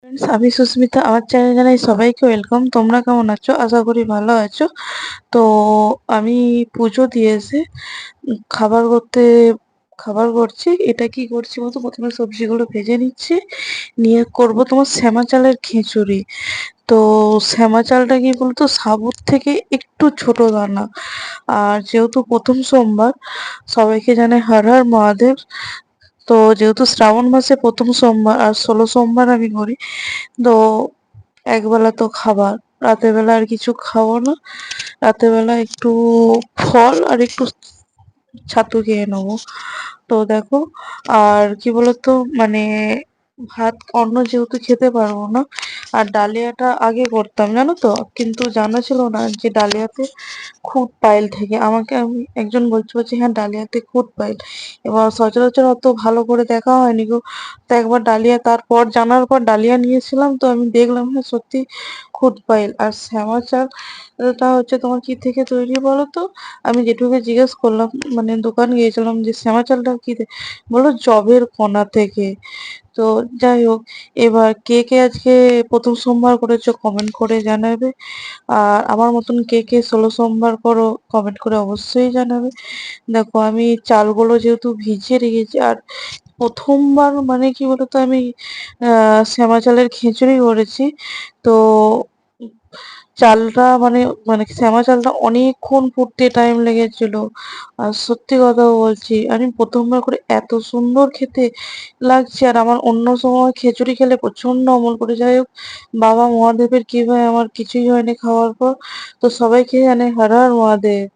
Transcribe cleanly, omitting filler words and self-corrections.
Friends, আমি সুস্মিতা। আমার চ্যানেলে জানাই সবাইকে ওয়েলকাম। তোমরা কেমন আছো? আশা করি ভালো আছো। তো আমি পুজো দিয়ে এসে খাবার করতে খাবার করছি। এটা কি করছি বলতো, প্রথমে সবজিগুলো ভেজে নিচ্ছি, নিয়ে করব তোমার শ্যামা চালের খিচুড়ি। তো শ্যামা চালটা কি বলতো, সাবুর থেকে একটু ছোট দানা। আর যেহেতু প্রথম সোমবার, সবাইকে জানাই হর হর মহাদেব। তো যেহেতু শ্রাবণ মাসে প্রথম সোমবার আর 16 সোমবার আমি করি, তো একবেলা তো খাবার, রাতের বেলা আর কিছু খাবো না। রাতের বেলা একটু ফল আর একটু ছাতু খেয়ে নেবো। তো দেখো, আর কি বলতো, মানে ভাত অন্য যেহেতু খেতে পারবো না, আর ডালিয়াটা আগে করতাম জানো তো, কিন্তু জানা ছিল না যে ডালিয়াতে খুদ পাইল থেকে। আমাকে একজন বলছে হ্যাঁ ডালিয়াতে খুদ পাইল। এবার সচরাচর অত ভালো করে দেখা হয়নি গো। তো একবার ডালিয়া, তারপর জানার পর ডালিয়া নিয়েছিলাম, তো আমি দেখলাম হ্যাঁ সত্যি খুদ পাইল। আর শ্যামা চালটা হচ্ছে তোমার কি থেকে তৈরি বলো তো? আমি জেঠুকে জিজ্ঞেস করলাম, মানে দোকান গিয়েছিলাম, যে শ্যামা চালটা কি বললো জবের কোনা থেকে। তো যাই হোক, এবার কে কে আজকে প্রথম সোমবার করেছো কমেন্ট করে জানাবে। আর আমার মতন কে কে 16 সোমবার করো কমেন্ট করে অবশ্যই জানাবে। দেখো, আমি চালগুলো যেহেতু ভিজিয়ে রেখেছি, আর প্রথমবার মানে কি বলতো, আমি শ্যামা চালের খিচুড়ি করেছি। তো চালটা মানে মানে শ্যামা চালটা অনেকক্ষণ ফুটতে টাইম লেগেছিল। আর সত্যি কথা বলছি, আমি প্রথমবার করে এত সুন্দর খেতে লাগছে। আর আমার অন্য সময় খিচুড়ি খেলে প্রচন্ড অমল করে। যাই হোক, বাবা মহাদেবের কি হয়, আমার কিছুই হয়নি খাওয়ার পর। তো সবাই খেয়ে জানে হর হর মহাদেব।